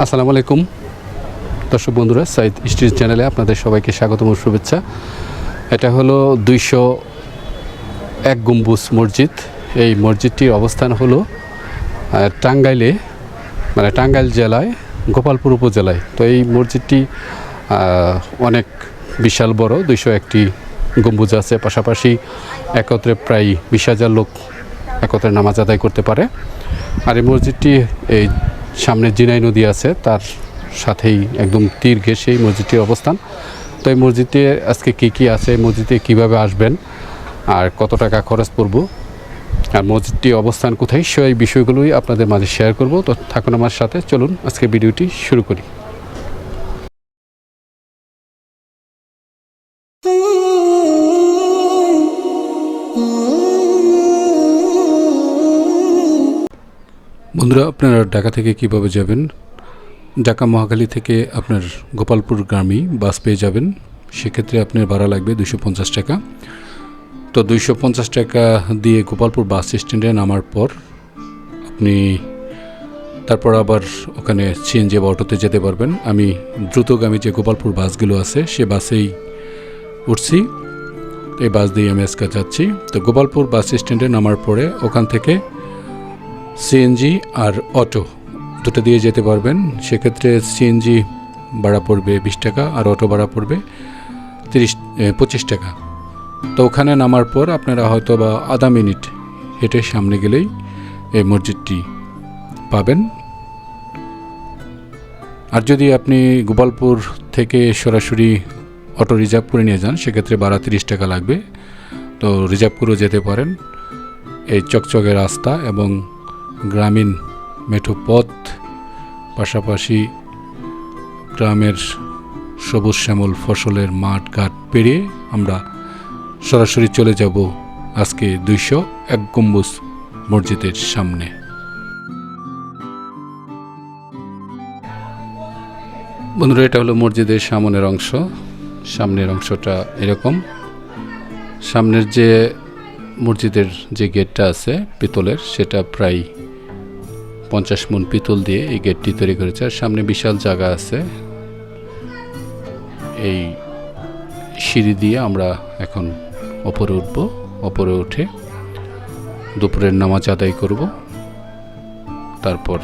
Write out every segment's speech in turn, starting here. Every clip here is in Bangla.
আসসালামু আলাইকুম দর্শক বন্ধুরা, সাইদ স্ট্রিট চ্যানেলে আপনাদের সবাইকে স্বাগতম ও শুভেচ্ছা। এটা হলো 201 গম্বুজ মসজিদ। এই মসজিদটির অবস্থান হলো টাঙ্গাইলে, মানে টাঙ্গাইল জেলায় গোপালপুর উপজেলায়। তো এই মসজিদটি অনেক বিশাল বড়, 201টি গম্বুজ আছে। পাশাপাশি একত্রে প্রায় 20,000 লোক একত্রে নামাজ আদায় করতে পারে। আর এই মসজিদটি এই সামনে জিনাই নদী আছে, তার সাথেই একদম তীর ঘেঁষে এই মসজিদটির অবস্থান। তো এই মসজিদে আজকে কী আছে, মসজিদে কিভাবে আসবেন আর কত টাকা খরচ পড়ব আর মসজিদটির অবস্থান কোথায়, সেই বিষয়গুলোই আপনাদের মাঝে শেয়ার করব। তো থাকুন আমার সাথে, চলুন আজকে ভিডিওটি শুরু করি। বন্ধুরা, আপনারা ঢাকা থেকে কিভাবে যাবেন? ঢাকা মহাখালী থেকে আপনার গোপালপুর গ্রামী বাস পেয়ে যাবেন। সেক্ষেত্রে আপনার ভাড়া লাগবে 250 টাকা। তো 250 টাকা দিয়ে গোপালপুর বাস স্ট্যান্ডে নামার পর আপনি তারপর আবার ওখানে সিএনজি বা অটোতে যেতে পারবেন। আমি দ্রুতগামী যে গোপালপুর বাসগুলো আছে সে বাসেই উঠছি। এই বাস দিয়ে আমি আজকে যাচ্ছি। তো গোপালপুর বাস স্ট্যান্ডে নামার পরে ওখান থেকে সিএনজি আর অটো দুটো দিয়ে যেতে পারবেন। সেক্ষেত্রে সিএনজি ভাড়া পড়বে 20 টাকা আর অটো ভাড়া পড়বে 25 টাকা। তো ওখানে নামার পর আপনারা হয়তো বা আধা মিনিট হেঁটে সামনে গেলেই এই মসজিদটি পাবেন। আর যদি আপনি গোপালপুর থেকে সরাসরি অটো রিজার্ভ করে নিয়ে যান, সেক্ষেত্রে ভাড়া 30 টাকা লাগবে। তো রিজার্ভ করেও যেতে পারেন। এই চকচকে রাস্তা এবং গ্রামীণ মেঠো পথ, পাশাপাশি গ্রামের সবুজ শ্যামল ফসলের মাঠ ঘাট পেরিয়ে আমরা সরাসরি চলে যাব আজকে 201 গম্বুজ মসজিদের সামনে। বন্ধুরা, এটা হলো মসজিদের সামনের অংশ। সামনের অংশটা এরকম। সামনের যে মসজিদের যে গেটটা আছে পিতলের, সেটা প্রায় 50 মণ পিতল দিয়ে এই গেটটি তৈরি করেছে। আর সামনে বিশাল জায়গা আছে। এই সিঁড়ি দিয়ে আমরা এখন ওপরে উঠব। ওপরে উঠে দুপুরের নামাজ আদায় করব। তারপর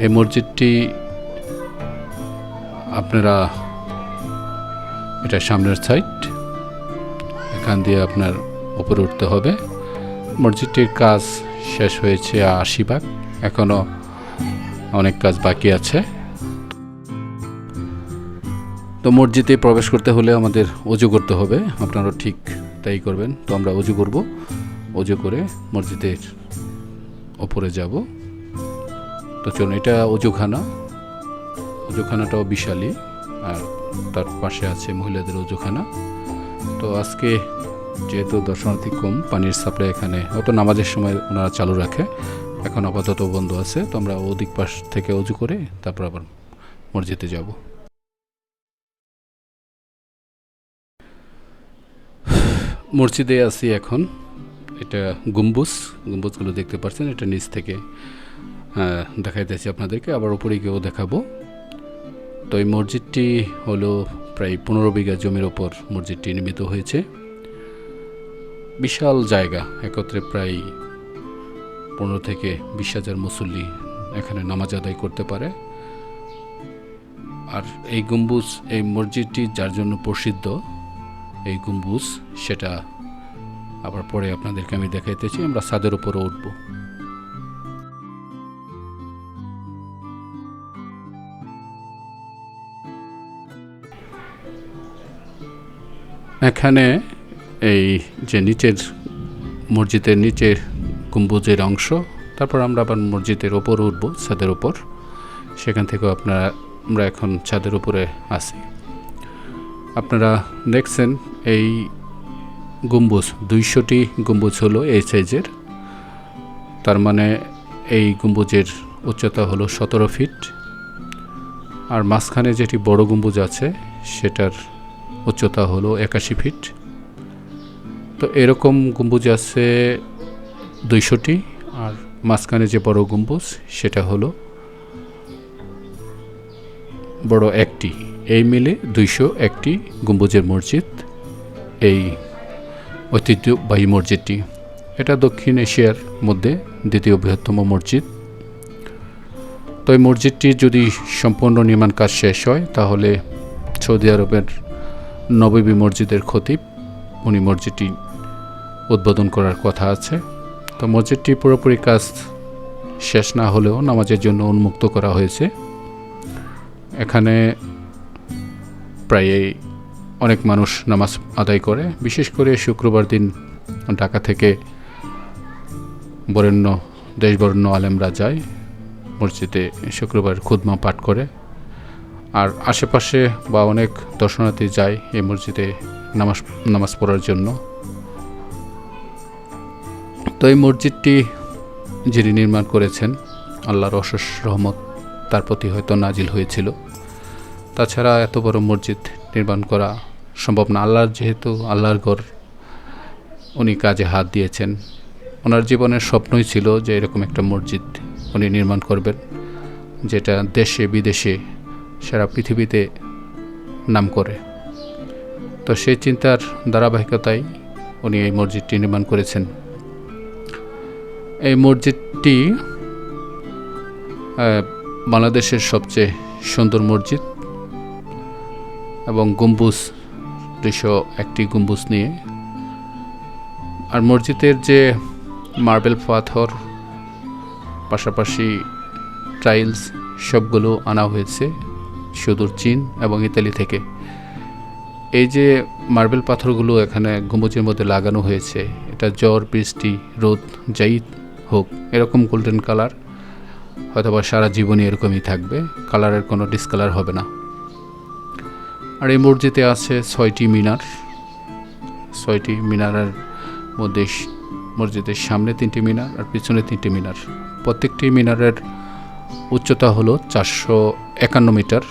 এই মসজিদটি আপনারা, এটা সামনের সাইড, এখান দিয়ে আপনার উপরে উঠতে হবে। মসজিদটির কাজ শেষ হয়েছে 80%, এখনও অনেক কাজ বাকি আছে। তো মসজিদে প্রবেশ করতে হলে আমাদের অজু করতে হবে। আপনারাও ঠিক তাই করবেন। তো আমরা অজু করব। অজু করে মসজিদের ওপরে যাব। তো চলুন, এটা অজুখানা। অজুখানাটাও বিশালই, আর তার পাশে আছে মহিলাদের অজুখানা। তো আজকে যেহেতু দর্শনার্থী কম, পানির সাপ্লাই এখানে হয়তো নামাজের সময় ওনারা চালু রাখে, এখন আপাতত বন্ধ আছে। তো আমরা ওদিক পাশ থেকে অজু করে তারপর আবার মসজিদে যাব। মসজিদে আছি এখন। এটা গম্বুজগুলো দেখতে পাচ্ছেন। এটা নিচ থেকে দেখাইতেছি আপনাদেরকে, আবার উপরে গিয়েও দেখাবো। তো এই মসজিদটি হলো প্রায় 15 বিঘা জমির ওপর মসজিদটি নির্মিত হয়েছে। বিশাল জায়গা, একত্রে প্রায় 15 থেকে 20,000 মুসল্লি এখানে নামাজ আদায় করতে পারে। আর এই মসজিদটি যার জন্য প্রসিদ্ধ, এই গম্বুজ, সেটা আবার পরে আপনাদেরকে আমি দেখাইতেছি। আমরা ছাদের উপরে উঠব। এখানে এই যে মসজিদের নিচের গম্বুজের অংশ, তারপর আমরা আবার মসজিদের ওপর উঠব, ছাদের উপর। সেখান থেকেও আমরা এখন ছাদের উপরে আছি। আপনারা দেখছেন এই গম্বুজ, 200টি গম্বুজ হলো এই সাইজের। তার মানে এই গম্বুজের উচ্চতা হলো 17 ফিট। আর মাঝখানে যেটি বড় গম্বুজ আছে সেটার উচ্চতা হলো 81 ফিট। তো এরকম গম্বুজ আছে 200টি। আর মাঝখানে যে বড় গম্বুজ সেটা হলো বড় একটি, এই মিলে 201টি গম্বুজের মসজিদ এই ঐতিহ্যবাহী মসজিদটি। এটা দক্ষিণ এশিয়ার মধ্যে দ্বিতীয় বৃহত্তম মসজিদ। তো এই মসজিদটি যদি সম্পূর্ণ নির্মাণ কাজ শেষ হয় তাহলে সৌদি আরবের নববী মসজিদের খতিব উনি মসজিদটি উদ্বোধন করার কথা আছে। তো মসজিদটি পুরোপুরি কাজ শেষ না হলেও নামাজের জন্য উন্মুক্ত করা হয়েছে। এখানে প্রায় অনেক মানুষ নামাজ আদায় করে, বিশেষ করে শুক্রবার দিন ঢাকা থেকে বরেণ্য দেশবরেণ্য আলেমরা যায় মসজিদে শুক্রবার খুতবা পাঠ করে। আর আশেপাশে বা অনেক দর্শনার্থী যায় এই মসজিদে নামাজ পড়ার জন্য। তো এই মসজিদটি যিনি নির্মাণ করেছেন আল্লাহর অশেষ রহমত তার প্রতি হয়তো নাজিল হয়েছিল। তাছাড়া এত বড় মসজিদ নির্মাণ করা সম্ভব না। যেহেতু আল্লাহর ঘর, উনি কাজে হাত দিয়েছেন। ওনার জীবনের স্বপ্নই ছিল যে এরকম একটা মসজিদ উনি নির্মাণ করবেন, যেটা দেশে বিদেশে সারা পৃথিবীতে নাম করে। তো সেই চিন্তার ধারাবাহিকতায় উনি এই মসজিদটি নির্মাণ করেছেন। এই মসজিদটি বাংলাদেশের সবচেয়ে সুন্দর মসজিদ এবং গম্বুজ 201টি গম্বুজ নিয়ে। আর মসজিদের যে মার্বেল পাথর পাশাপাশি টাইলস সবগুলো আনা হয়েছে সুদূর চীন এবং ইতালি থেকে। এই যে মার্বেল পাথরগুলো এখানে গম্বুজের মধ্যে লাগানো হয়েছে, এটা ঝড় বৃষ্টি রোদ যাই হোক এরকম গোল্ডেন কালার হয়তোবা সারা জীবনই এরকমই থাকবে, কালারের কোনো ডিসকালার হবে না। আর এই মসজিদে আছে 6টি মিনার। 6টি মিনারের মধ্যে মসজিদের সামনে 3টি মিনার আর পিছনে 3টি মিনার। প্রত্যেকটি মিনারের উচ্চতা হলো 451 মিটার।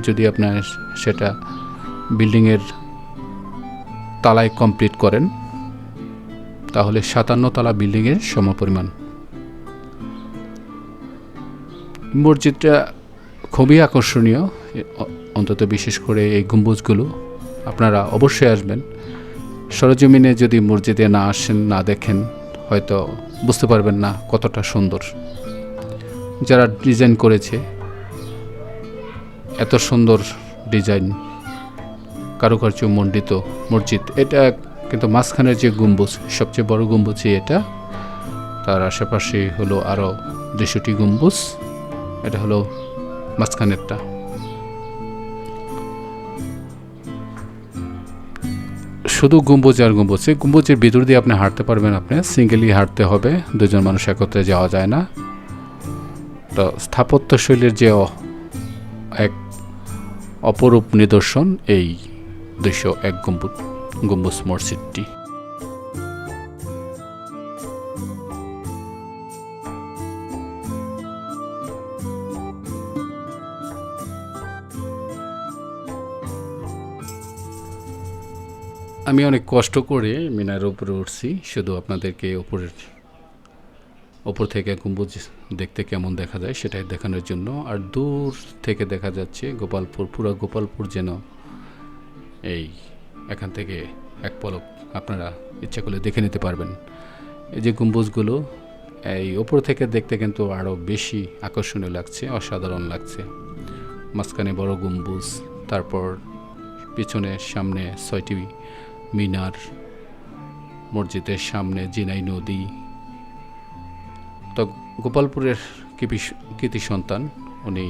যদি আপনার সেটা বিল্ডিংয়ের তালায় কমপ্লিট করেন তাহলে 57 তলা বিল্ডিংয়ের সমপরিমাণ। মসজিদটা খুবই আকর্ষণীয়, অন্তত বিশেষ করে এই গম্বুজগুলো। আপনারা অবশ্যই আসবেন। সরজমিনে যদি মসজিদে না আসেন, না দেখেন, হয়তো বুঝতে পারবেন না কতটা সুন্দর। যারা ডিজাইন করেছে এত সুন্দর ডিজাইন, কারুকার্য মণ্ডিত মসজিদ। এটা কিন্তু মাঝখানের যে গম্বুজ, সবচেয়ে বড় গম্বুজই এটা। তার আশেপাশে হলো আরও 200টি গম্বুজ। এটা হলো মাঝখানেরটা। শুধু গম্বুজ আর গম্বুজ। এই গম্বুজের ভিতর দিয়ে আপনি হাঁটতে পারবেন, আপনি সিঙ্গেলি হাঁটতে হবে, দুজন মানুষ একত্রে যাওয়া যায় না। তো স্থাপত্যশৈলীর যে এক অপরূপ নিদর্শন এই 201 গম্বুজ মসজিদটি। আমি অনেক কষ্ট করে মিনারের উপরে উঠছি শুধু আপনাদেরকে ওপর থেকে গম্বুজ দেখতে কেমন দেখা যায় সেটাই দেখানোর জন্য। আর দূর থেকে দেখা যাচ্ছে গোপালপুর, পুরো গোপালপুর যেন এই এখান থেকে এক পলক আপনারা ইচ্ছা করলে দেখে নিতে পারবেন। এই যে গম্বুজগুলো এই ওপর থেকে দেখতে কিন্তু আরও বেশি আকর্ষণীয় লাগছে, অসাধারণ লাগছে। মাঝখানে বড় গম্বুজ, তারপর পিছনে সামনে 6টি মিনার, মসজিদের সামনে জিনাই নদী। তো গোপালপুরের কৃতি সন্তান উনি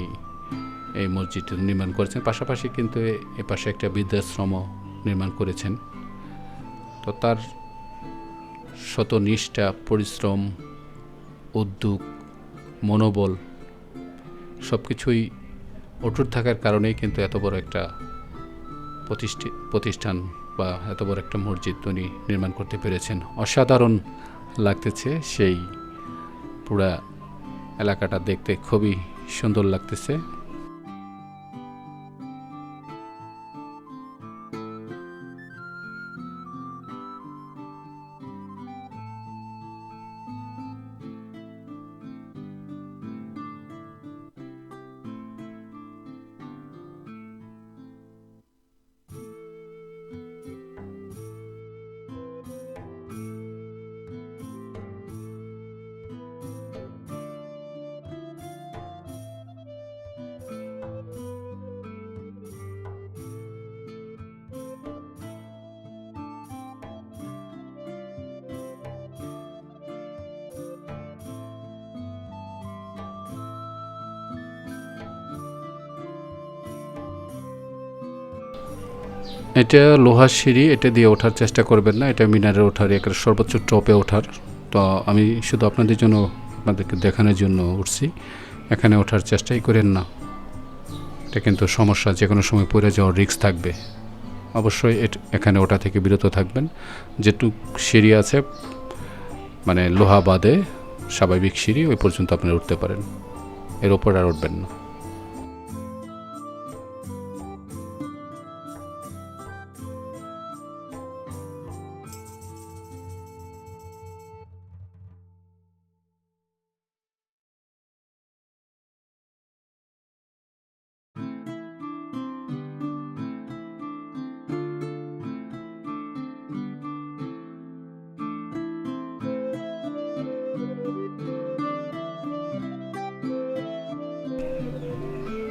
এই মসজিদটি নির্মাণ করেছেন। পাশাপাশি কিন্তু এ পাশে একটা বৃদ্ধাশ্রমও নির্মাণ করেছেন। তো তার শত নিষ্ঠা, পরিশ্রম, উদ্যোগ, মনোবল সব কিছুই অটুট থাকার কারণেই কিন্তু এত বড় একটা প্রতিষ্ঠান বা এত বড় একটা মসজিদ উনি নির্মাণ করতে পেরেছেন। অসাধারণ লাগতেছে, সেই পুরা এলাকাটা দেখতে খুবই সুন্দর লাগতেছে। এটা লোহার সিঁড়ি, এটা দিয়ে ওঠার চেষ্টা করবেন না, এটা মিনারে ওঠার একের সর্বোচ্চ টপে ওঠার। তো আমি শুধু আপনাদের জন্য, আপনাদেরকে দেখানোর জন্য উঠছি। এখানে ওঠার চেষ্টাই করেন না, এটা কিন্তু সমস্যা, যে কোনো সময় পড়ে যাওয়ার রিস্ক থাকবে। অবশ্যই এখানে ওঠা থেকে বিরত থাকবেন। যেটুক সিঁড়ি আছে মানে লোহা বাদে স্বাভাবিক সিঁড়ি, ওই পর্যন্ত আপনারা উঠতে পারেন, এর ওপর আর উঠবেন না।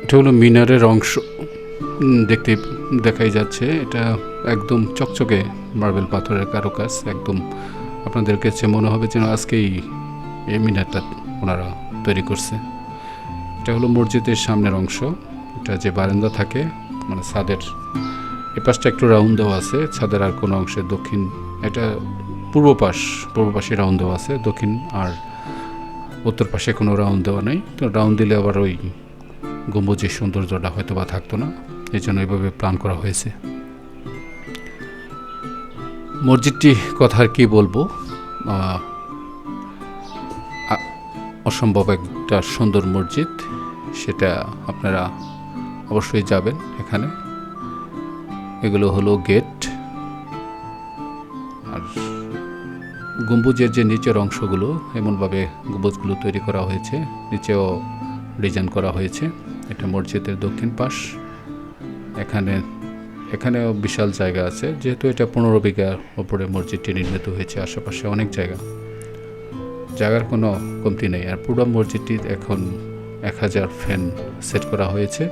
এটা হলো মিনারের অংশ, দেখতে দেখাই যাচ্ছে। এটা একদম চকচকে মার্বেল পাথরের কারুকাজ, একদম আপনাদের কাছে মনে হবে যেন আজকেই এই মিনারটা ওনারা তৈরি করছে। এটা হলো মসজিদের সামনের অংশ। এটা যে বারান্দা থাকে মানে ছাদের এ পাশটা একটু রাউন্ড দেওয়া আছে, ছাদের আর কোনো অংশে দক্ষিণ, এটা পূর্ব পাশে রাউন্ড দেওয়া আছে, দক্ষিণ আর উত্তর পাশে কোনো রাউন্ড দেওয়া নেই। তো রাউন্ড দিলে আবার ওই গম্বুজের সৌন্দর্যটা হয়তো বা থাকতো না, এই জন্য এইভাবে প্ল্যান করা হয়েছে। মসজিদটি কথা আর কি বলবো, অসম্ভব একটা সুন্দর মসজিদ, সেটা আপনারা অবশ্যই যাবেন। এখানে এগুলো হলো গেট, আর গম্বুজের যে নিচের অংশগুলো এমনভাবে গম্বুজগুলো তৈরি করা হয়েছে, নিচেও ডিজাইন করা হয়েছে। এটা মসজিদের দক্ষিণ পাশ। এখানেও বিশাল জায়গা আছে, যেহেতু এটা 15 বিঘার ওপরে মসজিদটি নির্মিত হয়েছে। আশেপাশে অনেক জায়গার কোনো কমতি নেই। আর পুরো মসজিদটি এখন 1000 ফ্যান সেট করা হয়েছে।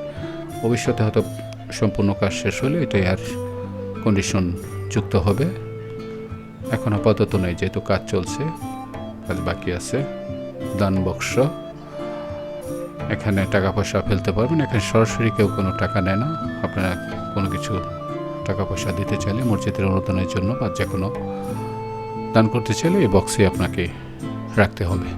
ভবিষ্যতে হয়তো সম্পূর্ণ কাজ শেষ হলে এটাই আর কন্ডিশন যুক্ত হবে। এখন আপাতত নেই, যেহেতু কাজ চলছে, কাজ বাকি আছে। দান বক্স, এখানে টাকা পয়সা ফেলতে পারবেন। এখানে সরাসরি কেউ কোনো টাকা নেয় না। আপনারা কোনো কিছু টাকা পয়সা দিতে চাইলে মসজিদের অনুদানের জন্য বা যে কোনো দান করতে চাইলে এই বক্সে আপনাকে রাখতে হবে।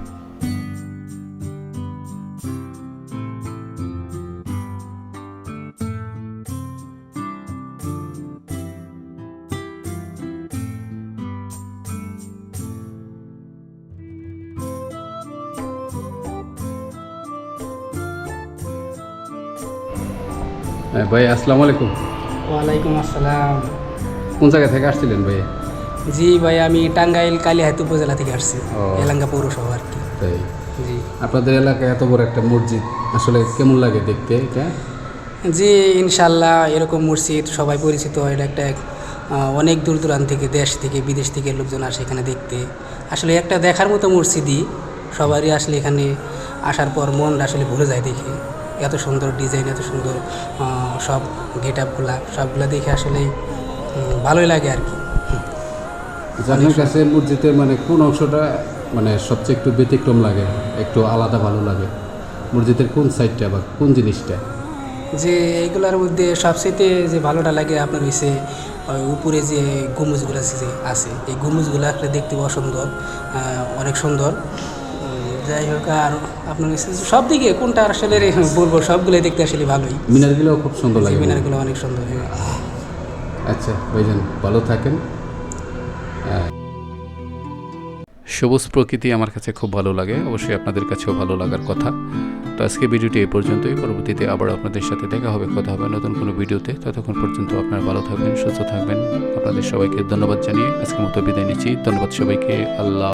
ভাই আসসালামু আলাইকুম। ওয়ালাইকুম আসসালাম। কোন জায়গা থেকে আসছিলেন ভাই? জি ভাই, আমি টাঙ্গাইল কালিহাত উপজেলা থেকে আসছি, এলাঙ্গা পৌরসভা আর কি। তাই? জি। আপনাদের এলাকায় এত বড় একটা মসজিদ আসলে কেমন লাগে দেখতে এটা? জি ইনশাল্লাহ, এরকম মসজিদ সবাই পরিচিত। এটা একটা অনেক দূর দূরান্ত থেকে, দেশ থেকে বিদেশ থেকে লোকজন আসে এখানে দেখতে। আসলে একটা দেখার মতো মসজিদই, সবারই আসলে এখানে আসার পর মন আসলে ভরে যায় দেখে। এত সুন্দর ডিজাইন, এত সুন্দর সব গেট আপগুলা, সবগুলো দেখে আসলে ভালোই লাগে আর কি। আপনার কাছে মসজিদের মানে কোন অংশটা মানে সবচেয়ে একটু ব্যতিক্রম লাগে, একটু আলাদা ভালো লাগে? মসজিদের কোন সাইডটা বা কোন জিনিসটা? যে এইগুলোর মধ্যে সবচেয়ে যে ভালোটা লাগে আপনার হয়েছে উপরে যে গম্বুজগুলো যে আছে, এই গম্বুজগুলো আসলে দেখতে অসুন্দর, অনেক সুন্দর। যাই হোক, আর আপনার হচ্ছে সব দিকে কোনটা আসলে বলবো, সবগুলোই দেখতে আসলে ভালোই। মিনারগুলোও খুব সুন্দর লাগে। মিনারগুলো অনেক সুন্দর। আচ্ছা ভাইজান, ভালো থাকেন। সবুজ প্রকৃতি আমার কাছে খুব ভালো লাগে, অবশ্যই আপনাদের কাছেও ভালো লাগার কথা। তো আজকে ভিডিওটি এই পর্যন্তই। পরবর্তীতে আবার আপনাদের সাথে দেখা হবে, কথা হবে নতুন কোনো ভিডিওতে। ততক্ষণ পর্যন্ত আপনারা ভালো থাকবেন, সুস্থ থাকবেন। আপনাদের সবাইকে ধন্যবাদ জানিয়ে আজকের মতো বিদায় নিচ্ছি। ধন্যবাদ সবাইকে। আল্লাহ।